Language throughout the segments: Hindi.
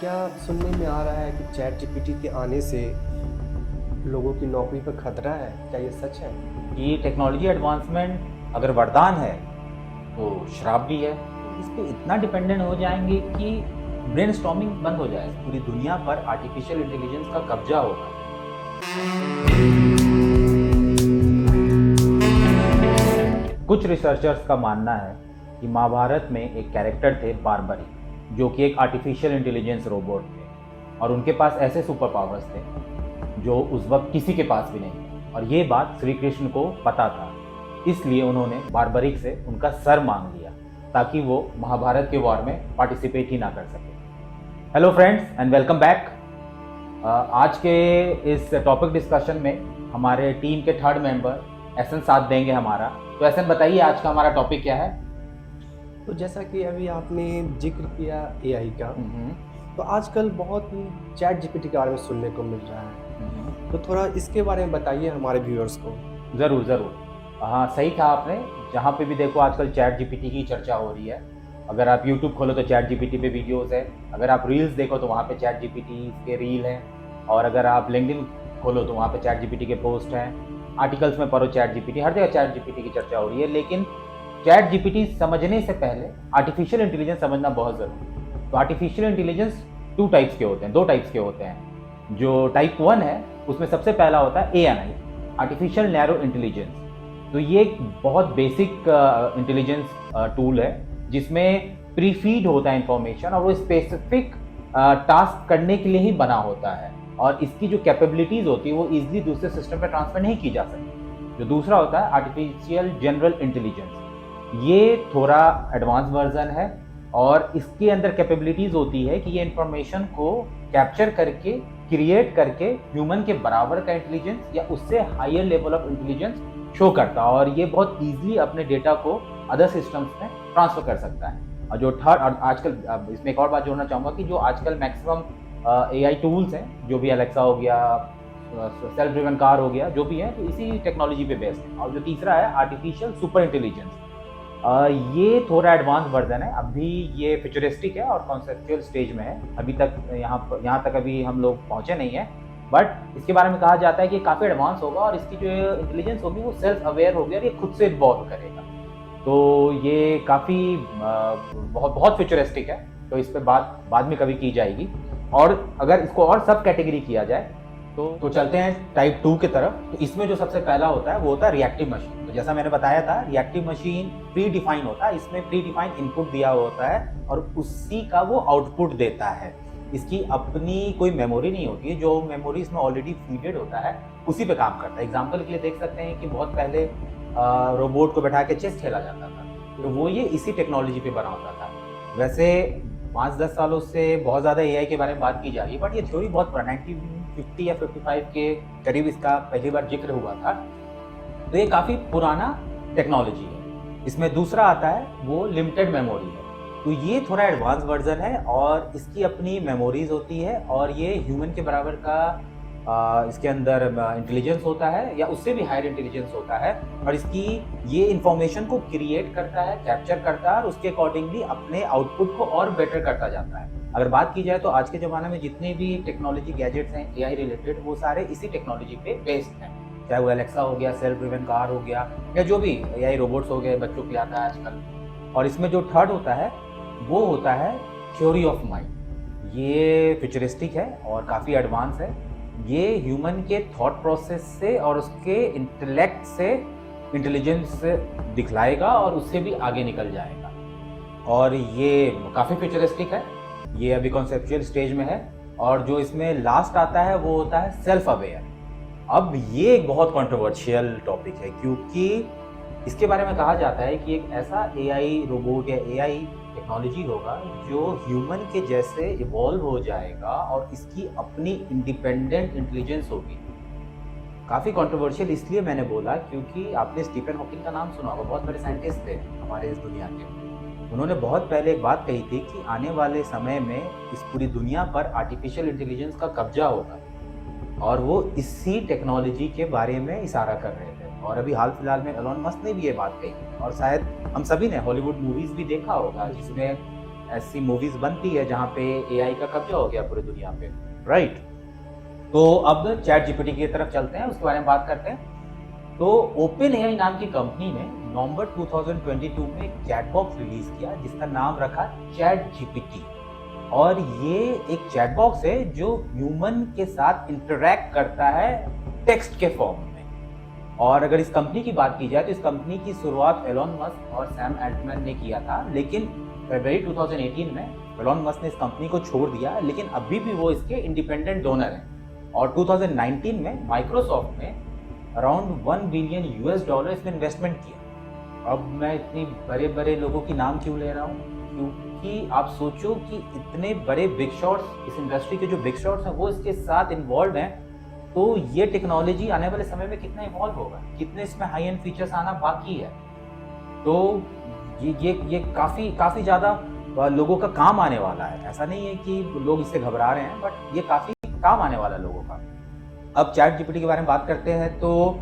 क्या सुनने में आ रहा है कि चैट जीपीटी के आने से लोगों की नौकरी पर खतरा है? क्या ये सच है? ये टेक्नोलॉजी एडवांसमेंट अगर वरदान है तो श्राप भी है। तो इस पे इतना डिपेंडेंट हो जाएंगे कि ब्रेनस्टॉर्मिंग बंद हो जाए, पूरी दुनिया पर आर्टिफिशियल इंटेलिजेंस का कब्जा होगा। कुछ रिसर्चर्स का मानना है कि महाभारत में एक कैरेक्टर थे बारबरी, जो कि एक आर्टिफिशियल इंटेलिजेंस रोबोट थे और उनके पास ऐसे सुपर पावर्स थे जो उस वक्त किसी के पास भी नहीं थे, और ये बात श्री कृष्ण को पता था। इसलिए उन्होंने बारबरिक से उनका सर मांग लिया ताकि वो महाभारत के वॉर में पार्टिसिपेट ही ना कर सके। Hello friends and welcome back. आज के इस टॉपिक डिस्कशन में हमारे टीम के थर्ड मेंबर एसन साथ देंगे हमारा। तो एसन बताइए आज का हमारा टॉपिक क्या है? तो जैसा कि अभी आपने जिक्र किया एआई का, तो आजकल बहुत चैट जीपीटी के बारे में सुनने को मिल रहा है। तो थोड़ा इसके बारे में बताइए हमारे व्यूअर्स को। ज़रूर ज़रूर। हाँ, सही कहा आपने। जहाँ पे भी देखो आजकल चैट जीपीटी की चर्चा हो रही है। अगर आप यूट्यूब खोलो तो चैट जीपीटी पे वीडियोस है, अगर आप रील्स देखो तो वहाँ पे चैट जीपीटी के रील हैं, और अगर आप लिंक्डइन खोलो तो वहाँ पे चैट जीपीटी के पोस्ट हैं, आर्टिकल्स में पढ़ो चैट जीपीटी, हर जगह चैट जीपीटी की चर्चा हो रही है। लेकिन चैट जीपीटी समझने से पहले आर्टिफिशियल इंटेलिजेंस समझना बहुत ज़रूरी है। तो आर्टिफिशियल इंटेलिजेंस दो टाइप्स के होते हैं। जो टाइप 1 है उसमें सबसे पहला होता है ANI, आर्टिफिशियल नैरो इंटेलिजेंस। तो ये एक बहुत बेसिक इंटेलिजेंस टूल है जिसमें प्रीफीड होता है इंफॉर्मेशन, और वो स्पेसिफिक टास्क करने के लिए ही बना होता है, और इसकी जो कैपेबिलिटीज होती है वो इजीली दूसरे सिस्टम पर ट्रांसफर नहीं की जा सकती। जो दूसरा होता है आर्टिफिशियल जनरल इंटेलिजेंस, ये थोड़ा एडवांस वर्जन है, और इसके अंदर कैपेबिलिटीज होती है कि ये इंफॉर्मेशन को कैप्चर करके क्रिएट करके ह्यूमन के बराबर का इंटेलिजेंस या उससे higher level of intelligence show करता है, और ये बहुत ईजिली अपने डेटा को अदर सिस्टम्स में ट्रांसफर कर सकता है। और जो थर्ड, और आजकल इसमें एक और बात जोड़ना चाहूँगा कि जो आजकल मैक्सिमम AI टूल्स हैं, जो भी एलेक्सा हो गया, सेल्फ ड्रिवन कार हो गया, जो भी है, तो इसी टेक्नोलॉजी पे बेस्ड है। और जो तीसरा है आर्टिफिशियल सुपर इंटेलिजेंस, ये थोड़ा एडवांस वर्जन है। अभी ये फ्यूचरिस्टिक है और कॉन्सेप्चुअल स्टेज में है। अभी तक यहाँ तक अभी हम लोग पहुँचे नहीं हैं, बट इसके बारे में कहा जाता है कि काफ़ी एडवांस होगा, और इसकी जो इंटेलिजेंस होगी वो सेल्फ अवेयर होगी और ये खुद से इन्वॉल्व करेगा। तो ये काफ़ी बहुत बहुत फ्यूचरिस्टिक है। तो इस पर बात बाद में कभी की जाएगी। और अगर इसको और सब कैटेगरी किया जाए तो चलते हैं टाइप 2 की तरफ। तो इसमें जो सबसे पहला होता है वो होता है रिएक्टिव मशीन। तो जैसा मैंने बताया था, रिएक्टिव मशीन प्री डिफाइन होता है। इसमें प्री डिफाइन इनपुट दिया होता है और उसी का वो आउटपुट देता है। इसकी अपनी कोई मेमोरी नहीं होती है, जो मेमोरी इसमें ऑलरेडी फीडेड होता है उसी पे काम करता है। एग्जाम्पल के लिए देख सकते हैं कि बहुत पहले रोबोट को बैठा के चेस खेला जाता था, तो वो ये इसी टेक्नोलॉजी पे बना होता था। वैसे 5-10 सालों से बहुत ज़्यादा AI के बारे में बात की जा रही है, बट ये थ्योरी बहुत 1950 या 55 के करीब इसका पहली बार जिक्र हुआ था। तो ये काफ़ी पुराना टेक्नोलॉजी है। इसमें दूसरा आता है वो लिमिटेड मेमोरी है। तो ये थोड़ा एडवांस वर्जन है, और इसकी अपनी मेमोरीज होती है, और ये ह्यूमन के बराबर का इसके अंदर इंटेलिजेंस होता है या उससे भी हायर इंटेलिजेंस होता है, और इसकी ये इंफॉर्मेशन को क्रिएट करता है, कैप्चर करता है, और उसके अकॉर्डिंगली अपने आउटपुट को और बेटर करता जाता है। अगर बात की जाए तो आज के ज़माने में जितने भी टेक्नोलॉजी गैजेट्स हैं AI रिलेटेड, वो सारे इसी टेक्नोलॉजी पे बेस्ड हैं। चाहे वो एलेक्सा हो गया, सेल्फ ड्रिवन कार हो गया, या जो भी AI रोबोट्स हो गए, बच्चों के लिए आता है आजकल। और इसमें जो थर्ड होता है वो होता है थ्योरी ऑफ माइंड। ये फ्यूचरिस्टिक है और काफ़ी एडवांस है। ये ह्यूमन के थॉट प्रोसेस से और उसके इंटेलेक्ट से इंटेलिजेंस दिखलाएगा और उससे भी आगे निकल जाएगा, और ये काफ़ी फ्यूचरिस्टिक है। ये अभी कॉन्सेप्चुअल स्टेज में है। और जो इसमें लास्ट आता है वो होता है सेल्फ अवेयर। अब ये एक बहुत कंट्रोवर्शियल टॉपिक है, क्योंकि इसके बारे में कहा जाता है कि एक ऐसा AI रोबोट या AI टेक्नोलॉजी होगा जो ह्यूमन के जैसे इवॉल्व हो जाएगा और इसकी अपनी इंडिपेंडेंट इंटेलिजेंस होगी। काफ़ी कंट्रोवर्शियल इसलिए मैंने बोला क्योंकि आपने स्टीफन हॉकिंग का नाम सुना होगा, बहुत बड़े साइंटिस्ट थे हमारे इस दुनिया के। उन्होंने बहुत पहले एक बात कही थी कि आने वाले समय में इस पूरी दुनिया पर आर्टिफिशियल इंटेलिजेंस का कब्जा होगा, और वो इसी टेक्नोलॉजी के बारे में इशारा कर रहे थे। और अभी हाल फिलहाल में एलोन मस्क ने भी ये बात कही, और शायद हम सभी ने हॉलीवुड मूवीज़ भी देखा होगा जिसमें ऐसी मूवीज बनती है जहाँ पे एआई का कब्जा हो गया पूरी दुनिया पे, राइट। तो अब चैट जीपीटी की तरफ चलते हैं, उसके बारे में बात करते हैं। तो ओपन एआई नाम की कंपनी ने नवंबर 2022 में एक चैट बॉक्स रिलीज किया जिसका नाम रखा चैट जीपीटी। और ये एक चैट बॉक्स है जो ह्यूमन के साथ इंटरैक्ट करता है टेक्स्ट के फॉर्म में। और अगर इस कंपनी की बात की जाए तो इस कंपनी की शुरुआत एलोन मस्क और सैम अल्टमैन ने किया था, लेकिन फरवरी 2018 में एलोन मस्क ने इस कंपनी को छोड़ दिया, लेकिन अभी भी वो इसके इंडिपेंडेंट डोनर हैं। और 2019 में माइक्रोसॉफ्ट ने अराउंड $1 बिलियन इसमें इन्वेस्टमेंट किया। अब मैं इतनी बड़े बड़े लोगों की नाम क्यों ले रहा हूँ, क्योंकि आप सोचो कि इतने बड़े बिग शॉट्स, इस इंडस्ट्री के जो बिग शॉट्स हैं वो इसके साथ इन्वॉल्व हैं। तो ये टेक्नोलॉजी आने वाले समय में कितना इवॉल्व होगा, कितने इसमें हाई एंड फीचर्स आना बाकी है। तो ये काफ़ी ज़्यादा लोगों का काम आने वाला है। ऐसा नहीं है कि लोग इससे घबरा रहे हैं, बट ये काफ़ी काम आने वाला है लोगों का। अब चैट जीपीटी के बारे में बात करते हैं। तो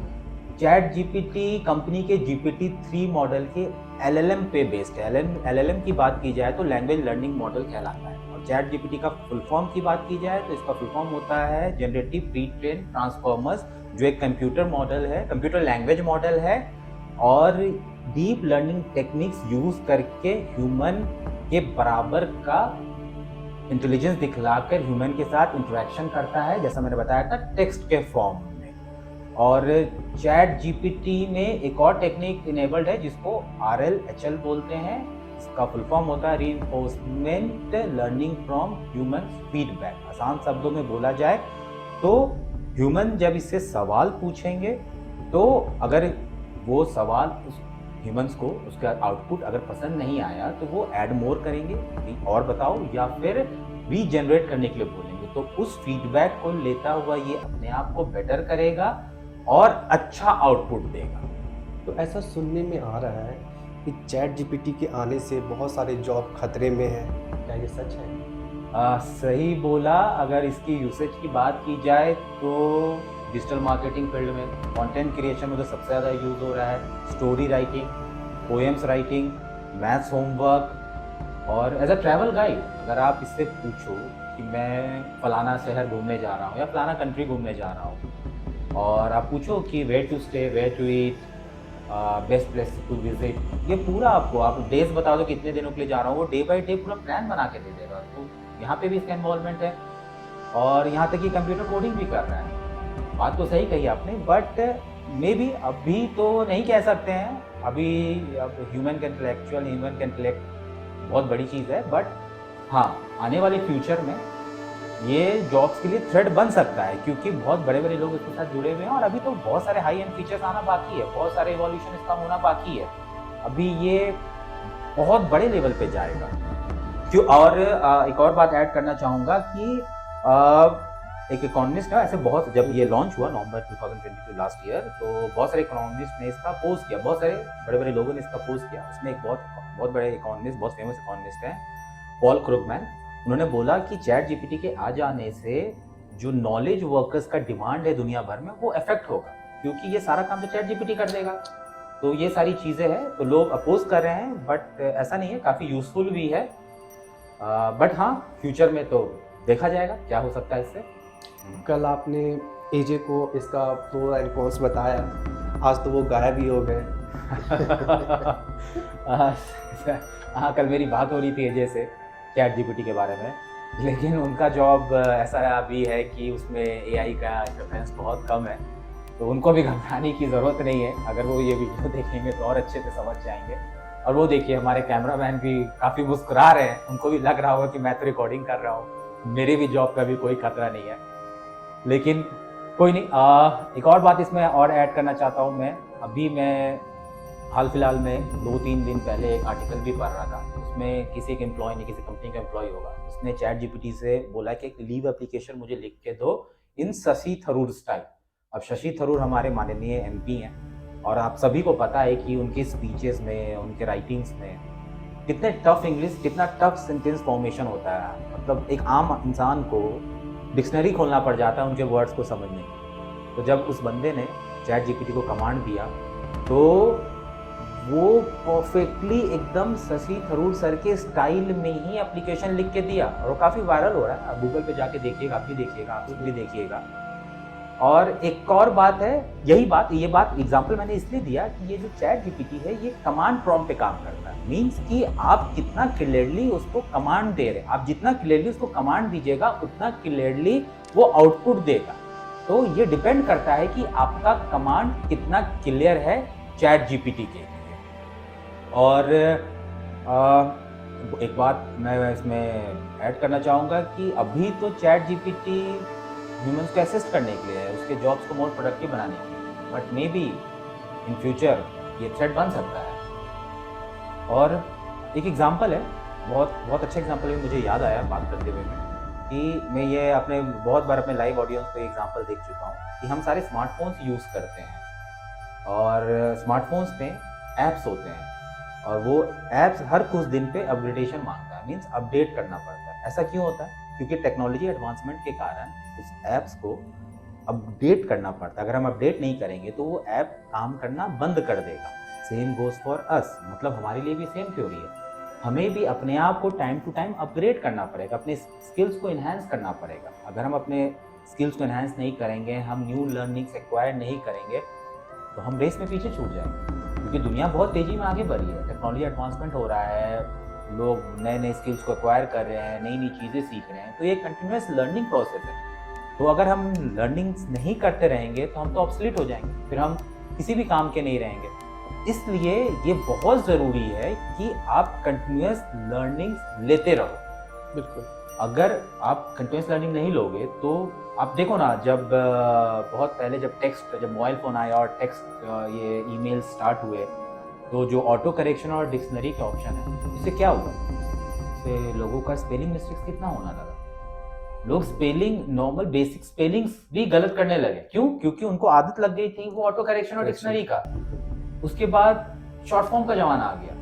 चैट जीपीटी कंपनी के GPT-3 मॉडल के LLM पे बेस्ड है। LLM की बात की जाए तो लैंग्वेज लर्निंग मॉडल कहलाता है। और चैट जीपीटी का फुल फॉर्म की बात की जाए तो इसका फुल फॉर्म होता है जनरेटिव प्री ट्रेन ट्रांसफॉर्मर्स, जो एक कंप्यूटर मॉडल है, कंप्यूटर लैंग्वेज मॉडल है और डीप लर्निंग टेक्निक्स यूज करके ह्यूमन के बराबर का इंटेलिजेंस दिखलाकर ह्यूमन के साथ इंटरेक्शन करता है, जैसा मैंने बताया था टेक्स्ट के फॉर्म में। और चैट जीपीटी में एक और टेक्निक इनेबल्ड है जिसको RLHL बोलते हैं। इसका फुल फॉर्म होता है reinforcement learning from human feedback. आसान शब्दों में बोला जाए तो ह्यूमन जब इससे सवाल पूछेंगे तो अगर वो सवाल उस ह्यूमंस को उसका आउटपुट अगर पसंद नहीं आया तो वो ऐड मोर करेंगे और बताओ, या फिर रीजनरेट करने के लिए बोलेंगे। तो उस फीडबैक को लेता हुआ ये अपने आप को बेटर करेगा और अच्छा आउटपुट देगा। तो ऐसा सुनने में आ रहा है कि चैट जीपीटी के आने से बहुत सारे जॉब खतरे में हैं, क्या ये सच है? सही बोला। अगर इसकी यूसेज की बात की जाए तो डिजिटल मार्केटिंग फील्ड में, कंटेंट क्रिएशन में तो सबसे ज़्यादा यूज़ हो रहा है। Story writing, poems writing, maths homework और एज अ ट्रैवल गाइड। अगर आप इससे पूछो कि मैं फलाना शहर घूमने जा रहा हूँ या फलाना कंट्री घूमने जा रहा हूँ और आप पूछो कि where to stay, where to eat, best place to visit, ये पूरा आपको, आप डेज बता दो कितने दिनों के लिए जा रहा हूँ, वो डे बाई डे पूरा प्लान बना के दे देगा। तो यहाँ पे भी इसका इन्वॉल्वमेंट है और यहाँ तक कि कंप्यूटर कोडिंग भी कर रहा है। बात तो सही कही आपने, बट मे बी अभी तो नहीं कह सकते हैं। अभी अब ह्यूमन का इंटेलेक्ट बहुत बड़ी चीज़ है, बट हाँ आने वाले फ्यूचर में ये जॉब्स के लिए थ्रेड बन सकता है, क्योंकि बहुत बड़े बड़े लोग इसके साथ जुड़े हुए हैं और अभी तो बहुत सारे हाई एंड फीचर्स आना बाकी है, बहुत सारे इवोल्यूशन इसका होना बाकी है। अभी ये बहुत बड़े लेवल पे जाएगा। क्यों? और एक और बात ऐड करना चाहूँगा कि एक इकोनॉमिस्ट है, ऐसे बहुत, जब ये लॉन्च हुआ नवंबर 2022 लास्ट ईयर, तो बहुत सारे इकोनॉमिस्ट ने इसका पोस्ट किया, बहुत सारे बड़े बड़े लोगों ने इसका पोस्ट किया। उसमें एक बहुत बड़े इकोनॉमिस्ट, बहुत फेमस इकोनॉमिस्ट हैं, पॉल क्रुगमैन। उन्होंने बोला कि चैट जीपीटी के आ जाने से जो नॉलेज वर्कर्स का डिमांड है दुनिया भर में वो इफेक्ट होगा, क्योंकि ये सारा काम तो चैट जीपीटी कर देगा। तो ये सारी चीज़ें हैं, तो लोग अपोज कर रहे हैं, बट ऐसा नहीं है, काफ़ी यूजफुल भी है। बट हाँ, फ्यूचर में तो देखा जाएगा क्या हो सकता है इससे। कल आपने एजे को इसका प्रो एंड कॉन्स बताया, आज तो वो गायब ही हो गए। हाँ, कल मेरी बात हो रही थी एजे से चैट जीपीटी के बारे में, लेकिन उनका जॉब ऐसा भी है कि उसमें एआई का इंटरफेरेंस बहुत कम है, तो उनको भी घबराने की ज़रूरत नहीं है। अगर वो ये वीडियो देखेंगे तो और अच्छे से समझ जाएंगे। और वो देखिए, हमारे कैमरामैन भी काफ़ी मुस्कुरा रहे हैं, उनको भी लग रहा होगा कि मैं तो रिकॉर्डिंग कर रहा हूँ, मेरी भी जॉब का भी कोई खतरा नहीं है। लेकिन कोई नहीं। एक और बात इसमें और ऐड करना चाहता हूँ मैं। अभी मैं हाल फिलहाल में 2-3 दिन पहले एक आर्टिकल भी पढ़ रहा था, उसमें किसी एक एम्प्लॉय ने, किसी कंपनी का एम्प्लॉय होगा, उसने चैट जीपीटी से बोला कि एक लीव एप्लीकेशन मुझे लिख के दो इन शशि थरूर स्टाइल। अब शशि थरूर हमारे माननीय MP हैं और आप सभी को पता है कि उनके स्पीचेस में, उनके राइटिंग्स में कितने टफ इंग्लिश, कितना टफ सेंटेंस फॉर्मेशन होता है। मतलब एक आम इंसान को डिक्शनरी खोलना पड़ जाता है उनके वर्ड्स को समझने के। तो जब उस बंदे ने चैट जीपीटी को कमांड दिया तो वो परफेक्टली एकदम शशि थरूर सर के स्टाइल में ही एप्लीकेशन लिख के दिया, और वो काफ़ी वायरल हो रहा है। आप गूगल पे जाके देखिएगा, आप भी देखिएगा, आप भी देखिएगा। और एक और बात है, ये बात एग्जांपल मैंने इसलिए दिया कि ये जो चैट जीपीटी है ये कमांड प्रॉम्प्ट पे काम करता है। मींस कि आप कितना क्लियरली उसको कमांड दे रहे हैं, आप जितना क्लियरली उसको कमांड दीजिएगा उतना क्लियरली वो आउटपुट देगा। तो ये डिपेंड करता है कि आपका कमांड कितना क्लियर है चैट जीपीटी के लिए। और एक बात मैं इसमें ऐड करना चाहूँगा कि अभी तो चैट जीपीटी ह्यूमंस को असिस्ट करने के लिए है, उसके जॉब्स को मोर प्रोडक्टिव बनाने के लिए, but may be in future ये थ्रेट बन सकता है। और एक एग्जांपल है, बहुत अच्छा एग्जांपल है, मुझे याद आया बात करते हुए में कि मैं ये अपने बहुत बार अपने लाइव ऑडियंस को एग्जांपल देख चुका हूँ कि हम सारे स्मार्टफोन्स यूज़ करते हैं और स्मार्टफोन्स पे ऐप्स होते हैं और वो ऐप्स हर कुछ दिन पे अपग्रेडेशन मांगता है, मीन्स अपडेट करना पड़ता है। ऐसा क्यों होता है? क्योंकि टेक्नोलॉजी एडवांसमेंट के कारण उस ऐप्स को अपडेट करना पड़ता है। अगर हम अपडेट नहीं करेंगे तो वो ऐप काम करना बंद कर देगा। सेम गोज फॉर अस, मतलब हमारे लिए भी सेम थ्योरी है। हमें भी अपने आप को टाइम टू टाइम अपग्रेड करना पड़ेगा, अपने स्किल्स को इन्हांस करना पड़ेगा। अगर हम अपने स्किल्स को इन्हांस नहीं करेंगे, हम न्यू लर्निंग्स एक्वायर नहीं करेंगे तो हम रेस में पीछे छूट जाएंगे। क्योंकि दुनिया बहुत तेज़ी में आगे बढ़ रही है, टेक्नोलॉजी एडवांसमेंट हो रहा है, लोग नए नए स्किल्स को एक्वायर कर रहे हैं, नई नई चीज़ें सीख रहे हैं, तो ये कंटिन्यूस लर्निंग प्रोसेस है। तो अगर हम लर्निंग्स नहीं करते रहेंगे तो हम तो ऑब्सोलीट हो जाएंगे, फिर हम किसी भी काम के नहीं रहेंगे। इसलिए ये बहुत ज़रूरी है कि आप कंटिन्यूस लर्निंग्स लेते रहो। बिल्कुल। अगर आप कंटिन्यूस लर्निंग नहीं लोगे तो आप देखो ना, जब बहुत पहले जब मोबाइल फ़ोन आया और टेक्स्ट ये ईमेल स्टार्ट हुए तो जो ऑटो करेक्शन और डिक्शनरी का ऑप्शन है, इससे क्या हुआ? इससे लोगों का स्पेलिंग मिस्टेक्स कितना होना लगा। लोग स्पेलिंग, नॉर्मल बेसिक स्पेलिंग्स भी गलत करने लगे। क्यों? क्योंकि उनको आदत लग गई थी वो ऑटो करेक्शन और डिक्शनरी का। उसके बाद शॉर्ट फॉर्म का जमाना आ गया,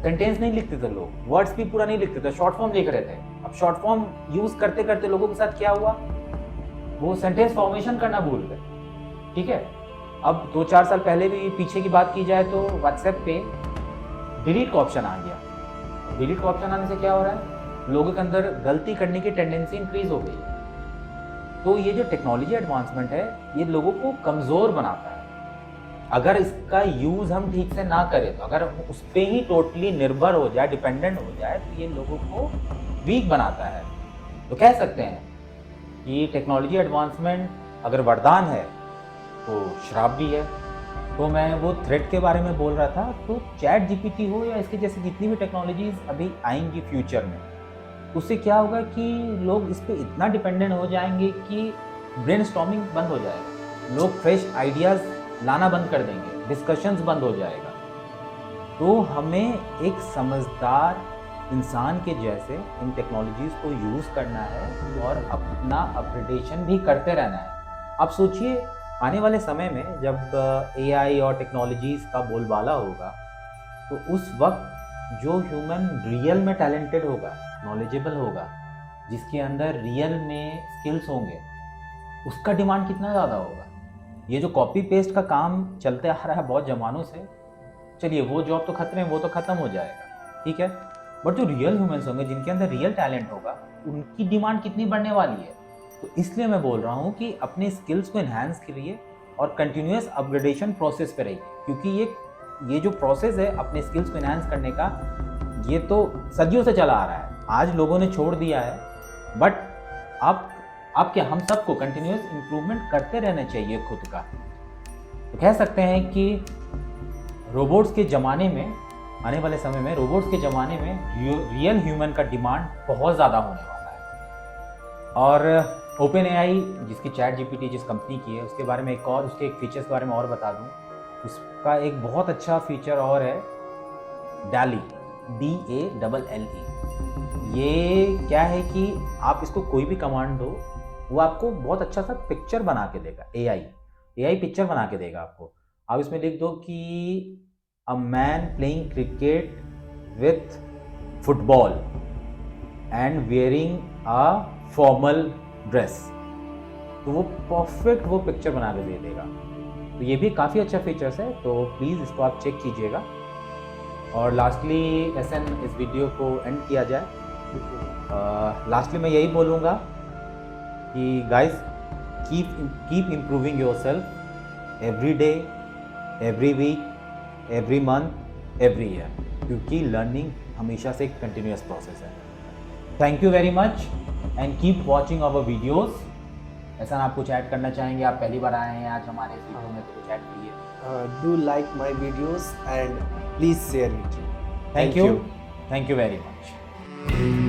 सेंटेंस नहीं लिखते थे लोग, वर्ड्स भी पूरा नहीं लिखते थे, शॉर्ट फॉर्म लिख रहे थे। अब शॉर्ट फॉर्म यूज करते करते लोगों के साथ क्या हुआ, वो सेंटेंस फॉर्मेशन करना भूल गए। ठीक है, अब 2-4 साल पहले भी पीछे की बात की जाए तो व्हाट्सएप पे डिलीट का ऑप्शन आ गया। डिलीट का ऑप्शन आने से क्या हो रहा है, लोगों के अंदर गलती करने की टेंडेंसी इंक्रीज हो गई है। तो ये जो टेक्नोलॉजी एडवांसमेंट है ये लोगों को कमज़ोर बनाता है। अगर इसका यूज़ हम ठीक से ना करें, तो अगर उस पर ही टोटली निर्भर हो जाए, डिपेंडेंट हो जाए, तो ये लोगों को वीक बनाता है। तो कह सकते हैं कि टेक्नोलॉजी एडवांसमेंट अगर वरदान है तो श्राप भी है। तो मैं वो थ्रेट के बारे में बोल रहा था। तो चैट जीपीटी हो या इसके जैसे जितनी भी टेक्नोलॉजीज अभी आएंगी फ्यूचर में, उससे क्या होगा कि लोग इस पे इतना डिपेंडेंट हो जाएंगे कि ब्रेनस्टॉर्मिंग बंद हो जाएगा, लोग फ्रेश आइडियाज़ लाना बंद कर देंगे, डिस्कशंस बंद हो जाएगा। तो हमें एक समझदार इंसान के जैसे इन टेक्नोलॉजीज़ को यूज़ करना है और अपना अपग्रेडेशन भी करते रहना है। आप सोचिए आने वाले समय में जब एआई और टेक्नोलॉजीज़ का बोलबाला होगा तो उस वक्त जो ह्यूमन रियल में टैलेंटेड होगा, नॉलेजेबल होगा, जिसके अंदर रियल में स्किल्स होंगे, उसका डिमांड कितना ज़्यादा होगा। ये जो कॉपी पेस्ट का काम चलते आ रहा है बहुत ज़मानों से, चलिए वो जॉब तो खत्म है, वो तो ख़त्म हो जाएगा, ठीक है, बट जो रियल ह्यूमंस होंगे, जिनके अंदर रियल टैलेंट होगा, उनकी डिमांड कितनी बढ़ने वाली है। तो इसलिए मैं बोल रहा हूँ कि अपने स्किल्स को इन्हांस करिए और कंटिन्यूस अपग्रेडेशन प्रोसेस पे रहिए, क्योंकि ये जो प्रोसेस है अपने स्किल्स को इन्हांस करने का, ये तो सदियों से चला आ रहा है, आज लोगों ने छोड़ दिया है, बट आप क्या, हम सबको कंटिन्यूस इम्प्रूवमेंट करते रहना चाहिए खुद का। तो कह सकते हैं कि रोबोट्स के ज़माने में, आने वाले समय में रोबोट्स के ज़माने में रियल ह्यूमन का डिमांड बहुत ज़्यादा होने वाला है। और ओपन एआई जिसकी चैट जीपीटी जिस कंपनी की है, उसके बारे में उसके एक फीचर्स के बारे में और बता दूं। उसका एक बहुत अच्छा फीचर और है DALL-E, DALL-E। ये क्या है कि आप इसको कोई भी कमांड दो, वो आपको बहुत अच्छा सा पिक्चर बना के देगा। एआई पिक्चर बना के देगा आपको। आप इसमें लिख दो कि a man playing cricket with football and wearing a formal dress, तो वो परफेक्ट वो पिक्चर बना के दे देगा। तो ये भी काफ़ी अच्छा फीचर्स है, तो प्लीज़ इसको आप चेक कीजिएगा। और लास्टली एसन इस वीडियो को एंड किया जाए। लास्टली मैं यही बोलूँगा कि guys keep improving yourself every day, every week, every month, every year, क्योंकि लर्निंग हमेशा से एक कंटिन्यूस प्रोसेस है। Thank you very much and keep watching our videos. ऐसा आप कुछ ऐड करना चाहेंगे? आप पहली बार आए हैं आज हमारे इस वीडियो में, तो कुछ ऐड करिए। Do like my videos and please share it. Thank you very much.